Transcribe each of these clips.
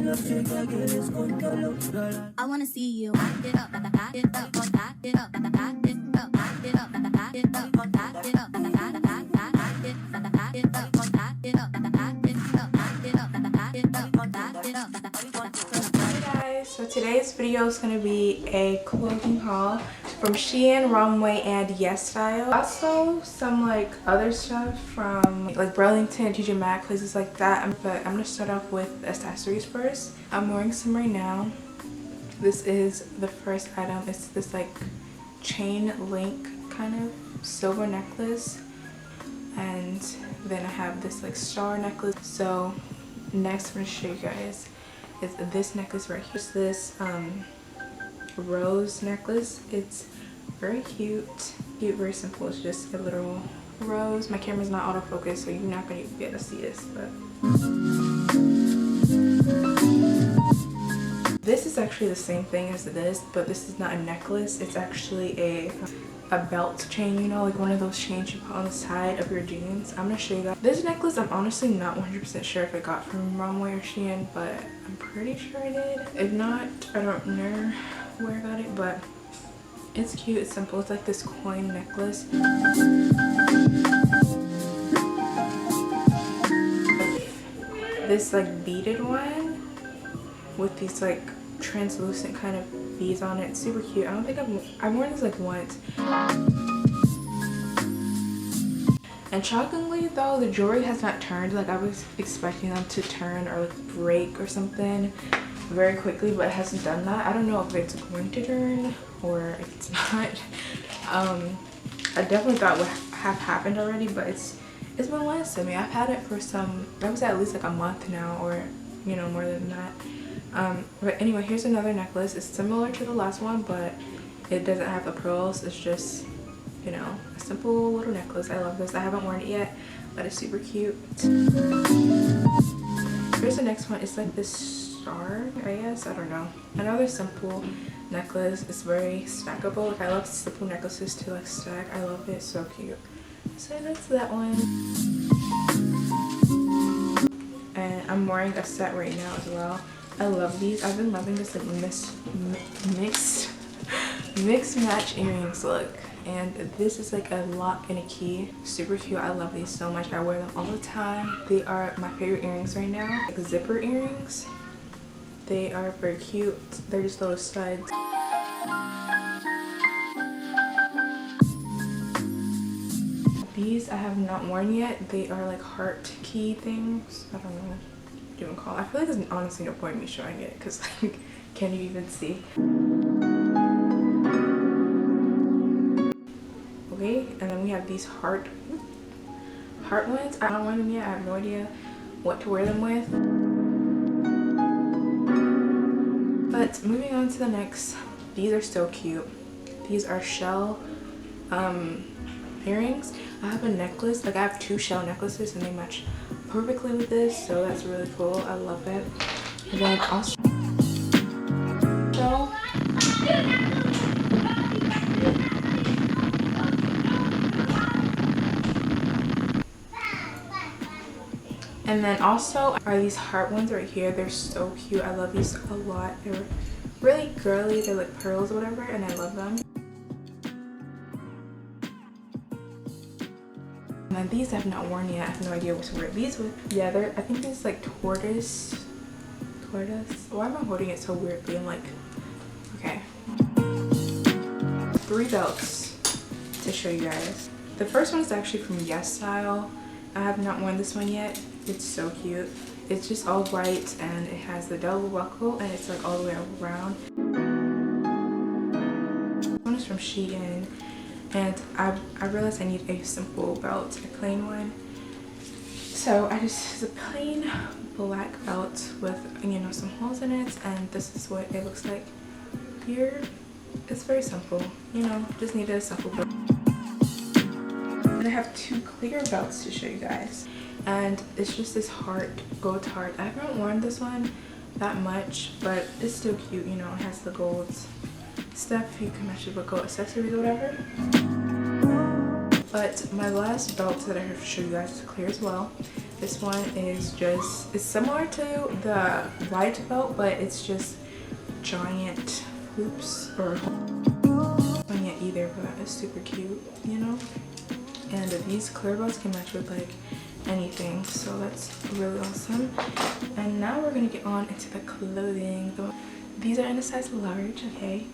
I wanna see you back it up, back it up, back it up, back it up, back it up, back it up, back it up, Hey guys, so today's video is going to be a clothing haul from SHEIN, ROMWE, and YESSTYLE. Also some like other stuff from like Burlington, TJ Maxx, places like that. But I'm going to start off with accessories first. I'm wearing some right now. This is the first item. It's this like chain link kind of silver necklace, and then I have this like star necklace. So next I'm going to show you guys is this necklace right here. It's this rose necklace. It's very cute, very simple. It's just a little rose. My camera's not autofocused, so you're not gonna be able to see this, but this is actually the same thing as this, but this is not a necklace. It's actually a belt chain, you know, like one of those chains you put on the side of your jeans. I'm gonna show you that. This necklace, I'm honestly not 100% sure if I got from ROMWE or SHEIN, but I'm pretty sure I did. If not, I don't know where I got it, but it's cute, it's simple. It's like this coin necklace. This like beaded one with these like translucent kind of beads on it. It's super cute. I don't think I've worn this like once. And shockingly though, the jewelry has not turned. Like I was expecting them to turn or like break or something very quickly, but it hasn't done that. I don't know if it's going to turn or if it's not. I definitely thought would have happened already, but it's been lasting me. I've had it for that was at least like a month now, or you know, more than that. But anyway, here's another necklace. It's similar to the last one, but it doesn't have the pearls. It's just, you know, a simple little necklace. I love this. I haven't worn it yet, but it's super cute. Here's the next one. It's like this star, I guess. I don't know. Another simple necklace. It's very stackable. Like I love simple necklaces to like stack. I love it. It's so cute. So that's that one. And I'm wearing a set right now as well. I love these. I've been loving this like mixed match earrings look, and this is like a lock and a key. Super cute. I love these so much. I wear them all the time. They are my favorite earrings right now. Like zipper earrings. They are very cute. They're just little studs. These I have not worn yet. They are like heart key things. I don't know what you would call it. I feel like there's honestly no point in me showing it because like, can you even see? Okay, and then we have these heart ones. I don't wear them yet. I have no idea what to wear them with. But moving on to the next, these are so cute. These are shell earrings. I have a necklace, like I have two shell necklaces and they match perfectly with this, so that's really cool. I love it. And then also shell. And then also are these heart ones right here. They're so cute. I love these a lot. They're really girly. They're like pearls or whatever, and I love them. And these I've not worn yet. I have no idea what to wear these with. Yeah, I think these like tortoise. Why am I holding it so weirdly? I'm like, okay. 3 belts to show you guys. The first one is actually from YESSTYLE. I have not worn this one yet. It's so cute. It's just all white and it has the double buckle and it's like all the way around. This one is from SHEIN. And I realized I need a simple belt, a plain one. So I just use a plain black belt with, you know, some holes in it, and this is what it looks like here. It's very simple, you know, just needed a simple belt. And I have 2 clear belts to show you guys, and it's just this gold heart. I haven't worn this one that much, but it's still cute, you know. It has the gold stuff. You can match it with gold accessories or whatever. But my last belt that I have to show you guys is clear as well. This one is just, it's similar to the white belt, but it's just giant hoops, or not yet either, but it's super cute, you know. And these clear belts can match with like anything, so that's really awesome. And now we're gonna get on into the clothing. These are in a size large. Okay,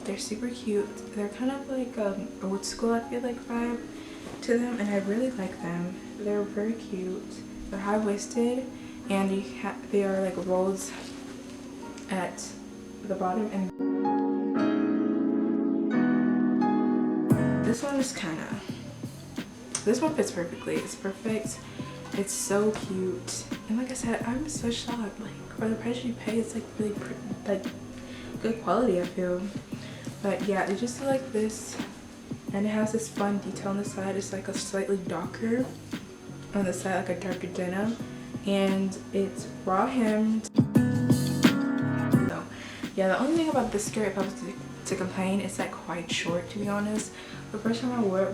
they're super cute. They're kind of like old school, I feel like, vibe to them, and I really like them. They're very cute. They're high-waisted, and they are like rolls at the bottom, and this one is this one fits perfectly. It's perfect. It's so cute, and like I said, I'm so shocked. Like, for the price you pay, it's like really like good quality, I feel. But yeah, it just like this, and it has this fun detail on the side. It's like a slightly darker on the side, like a darker denim, and it's raw hemmed. So yeah, the only thing about this skirt, if I was to complain, it's like quite short, to be honest. The first time I wore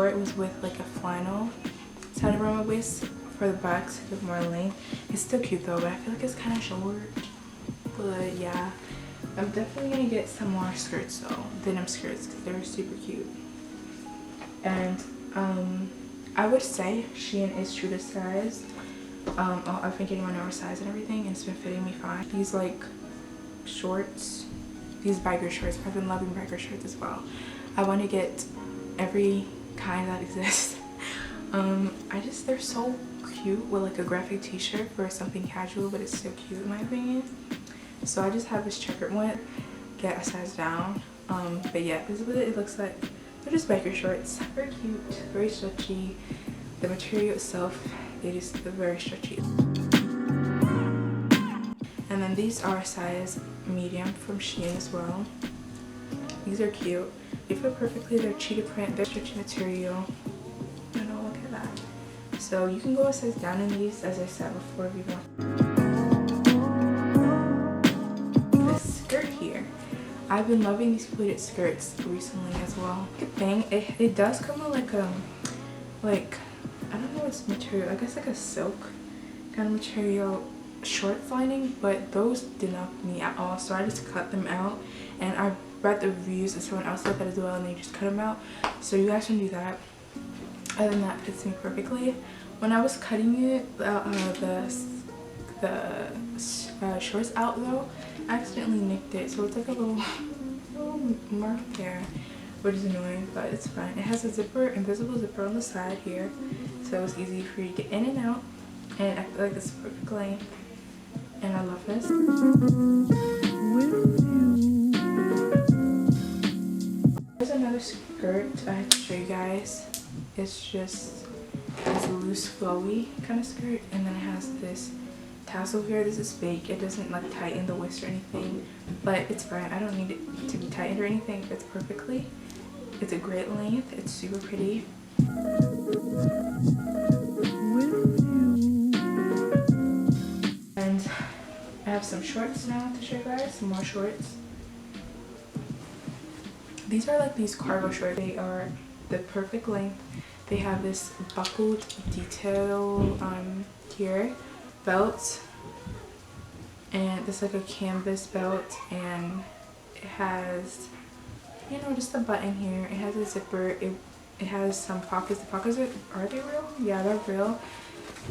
it was with like a flannel side around my waist for the back to give more length. It's still cute though, but I feel like it's kind of short. But yeah, I'm definitely gonna get some more skirts though, denim skirts, because they're super cute. And I would say SHEIN is true to size. I've been getting my number size and everything, and it's been fitting me fine. These like shorts, these biker shorts, I've been loving biker shorts as well. I want to get every kind that exists. They're so cute with like a graphic t-shirt for something casual, but it's so cute in my opinion. So I just have this checkered one, get a size down. But yeah, this is what it looks like. They're just biker shorts, very cute, very stretchy. The material itself, it is very stretchy. And then these are size medium from SHEIN as well. These are cute. They fit perfectly. They're cheetah print. They're stretchy material. You know, look at that. So you can go a size down in these, as I said before, if you want. This skirt here, I've been loving these pleated skirts recently as well. Good thing, it does come with like I don't know what's material. I guess like a silk kind of material shorts lining, but those did not fit me at all, so I just cut them out. And I read the reviews and someone else did that as well, and they just cut them out, so you guys can do that. Other than that, fits me perfectly. When I was cutting it, the shorts out though, I accidentally nicked it, so it's like a little mark there, which is annoying, but it's fine. It has a zipper, invisible zipper on the side here, so it's easy for you to get in and out, and I feel like it's perfect length, and I love this. There's another skirt I have to show you guys. It's just this loose flowy kind of skirt, and then it has this tassel here. This is fake. It doesn't like tighten the waist or anything, but it's fine. I don't need it to be tightened or anything. It fits perfectly. It's a great length. It's super pretty. And I have some shorts now to show you guys. Some more shorts. These are like these cargo shorts. They are the perfect length. They have this buckled detail here, belt, and it's like a canvas belt, and it has, you know, just a button here. It has a zipper. It has some pockets. The pockets are they real? Yeah, they're real.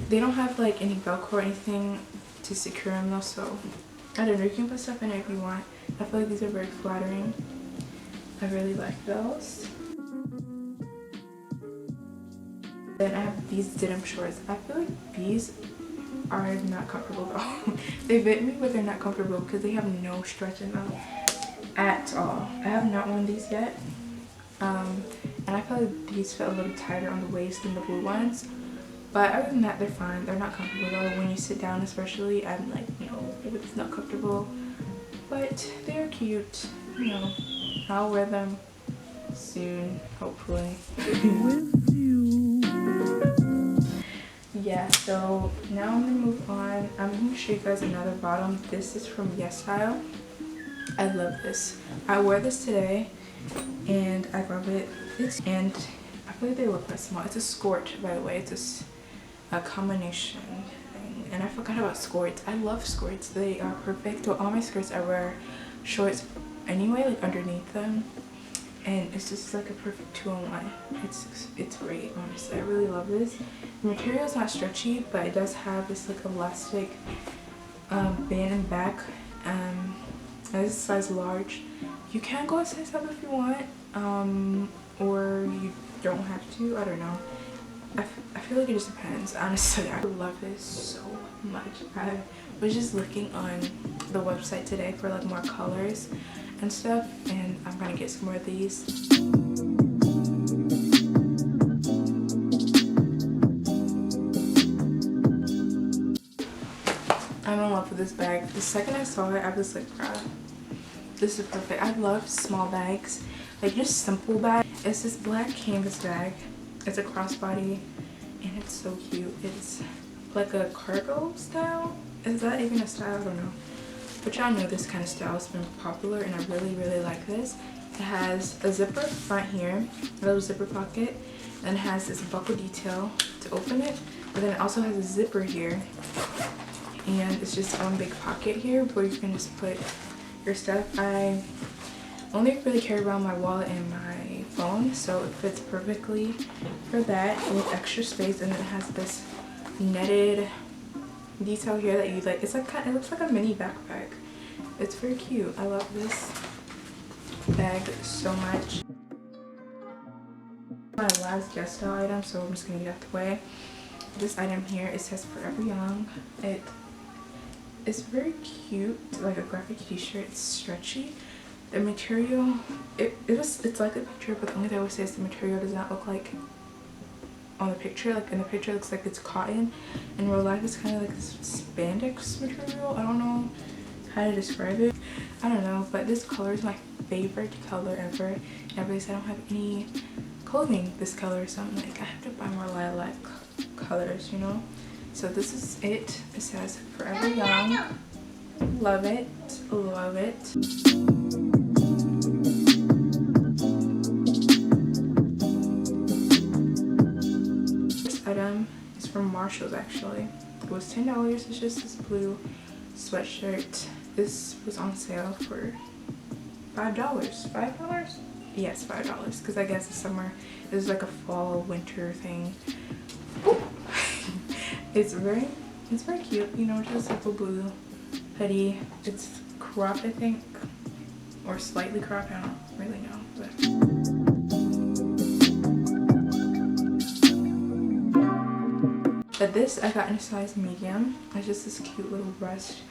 They don't have like any Velcro or anything to secure them though, so I don't know, you can put stuff in it if you want. I feel like these are very flattering. I really like those. Then I have these denim shorts. I feel like these are not comfortable though. They fit me, but they're not comfortable because they have no stretch in them at all. I have not worn these yet. And I feel like these fit a little tighter on the waist than the blue ones. But other than that, they're fine. They're not comfortable though. When you sit down especially, I'm like, you know, it's not comfortable. But they're cute, you know. I'll wear them soon, hopefully. Yeah, so now I'm gonna move on. I'm gonna show you guys another bottom. This is from YESSTYLE. I love this. I wore this today and I love it. And I feel like they look quite small. It's a skirt, by the way. It's a combination thing. And I forgot about skirts. I love skirts. They are perfect. Well, all my skirts I wear shorts anyway, like underneath them. And it's just like a perfect 2-in-1. It's great, honestly. I really love this. The material is not stretchy, but it does have this like elastic band and back. And this is size large. You can go a size up if you want, or you don't have to. I don't know. I feel like it just depends, honestly. I love this so much. I was just looking on the website today for like more colors and stuff, and I'm gonna get some more of these. I'm in love with this bag. The second I saw it, I was like, bruh, this is perfect. I love small bags, like just simple bags. It's this black canvas bag. It's a crossbody, and it's so cute. It's like a cargo style. Is that even a style? I don't know. But y'all know this kind of style has been popular, and I really, really like this. It has a zipper front here, a little zipper pocket, and it has this buckle detail to open it. But then it also has a zipper here, and it's just one big pocket here where you can just put your stuff. I only really carry around my wallet and my phone, so it fits perfectly for that with extra space. And then it has this netted detail here that you like. It's like it looks like a mini backpack. It's very cute. I love this bag so much. My last YESSTYLE item, so I'm just gonna get out the way. This item here, it says Forever Young. It's very cute, like a graphic t-shirt. It's stretchy. The material, it's like a picture, but the only thing I would say is the material does not look like on the picture. Like in the picture it looks like it's cotton, and in real life it's kind of like this spandex material. I don't know how to describe it. I don't know, but this color is my favorite color ever. And everybody said I don't have any clothing this color, so I'm like, I have to buy more lilac colors, you know. So this is it. It says Forever Young. Love it, love it. Item is from Marshalls actually. It was $10. It's just this blue sweatshirt. This was on sale for $5. $5? Yes, $5. Because I guess the summer is like a fall winter thing. It's very cute. You know, just like a blue hoodie. It's cropped, I think, or slightly cropped. I don't really know. But this I got in a size medium. It's just this cute little brushed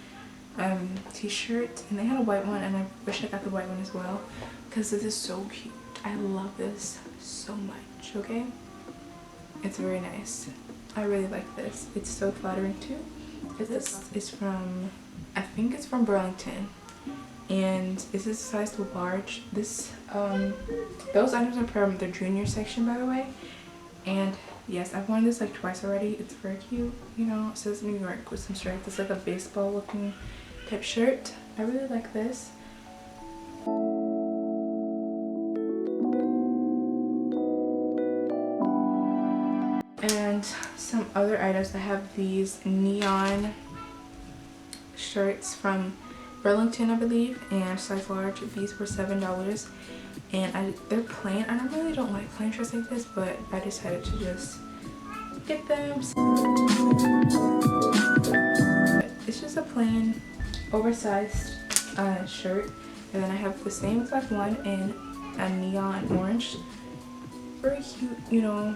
t-shirt, and they had a white one, and I wish I got the white one as well because this is so cute. I love this so much. Okay, it's very nice. I really like this. It's so flattering too. This is from, I think it's from Burlington, and this is size large. This those items are from the junior section, by the way. And yes, I've worn this like twice already. It's very cute. You know, it says New York with some stripes. It's like a baseball looking type shirt. I really like this. And some other items. I have these neon shirts from Burlington, I believe, and size large. These were $7, and they're plain. I really don't like plain shirts like this, but I decided to just get them. It's just a plain oversized shirt, and then I have the same exact one in a neon orange. Very cute, you know.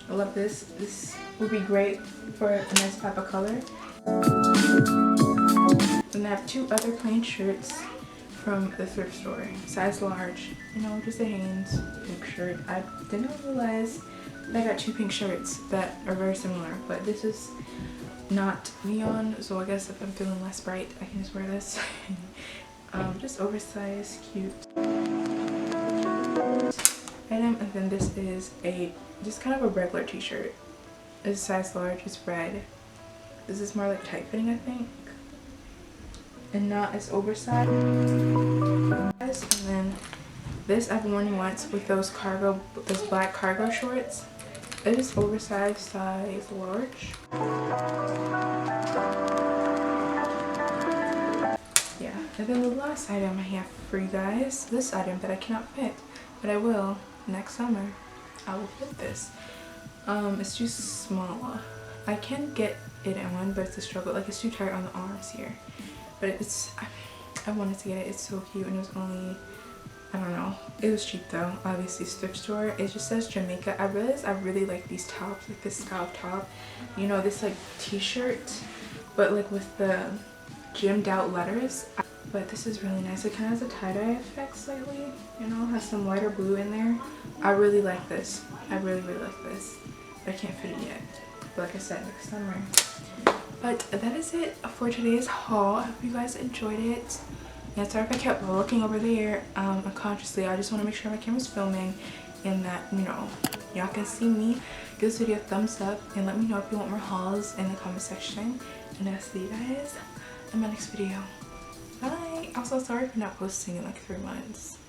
I love this. This would be great for a nice pop of color. And I have two other plain shirts from the thrift store, size large. You know, just a Hanes pink shirt. I didn't realize that I got two pink shirts that are very similar, but this is not neon, so I guess if I'm feeling less bright, I can just wear this. Just oversized, cute item. And then this is just kind of a regular t-shirt. It's size large. It's red. This is more like tight fitting, I think, and not as oversized. And then this I've worn once with those black cargo shorts. It is oversized size large. Yeah, and then the last item I have for you guys, this item that I cannot fit, but I will next summer. I will fit this. It's too small. I can get it in one, but it's a struggle. Like, it's too tight on the arms here. But it's, I wanted to get it. It's so cute, and it was only, I don't know. It was cheap though. Obviously, thrift store. It just says Jamaica. I realized I really like these tops, like this style of top. You know, this like t-shirt, but like with the gemmed out letters. But this is really nice. It kind of has a tie-dye effect slightly. You know, has some lighter blue in there. I really like this. I really like this. But I can't fit it yet. But like I said, next summer. But that is it for today's haul. I hope you guys enjoyed it. And sorry if I kept looking over there unconsciously. I just want to make sure my camera's filming and that, you know, y'all can see me. Give this video a thumbs up and let me know if you want more hauls in the comment section. And I'll see you guys in my next video. Bye. I'm so sorry for not posting in like 3 months.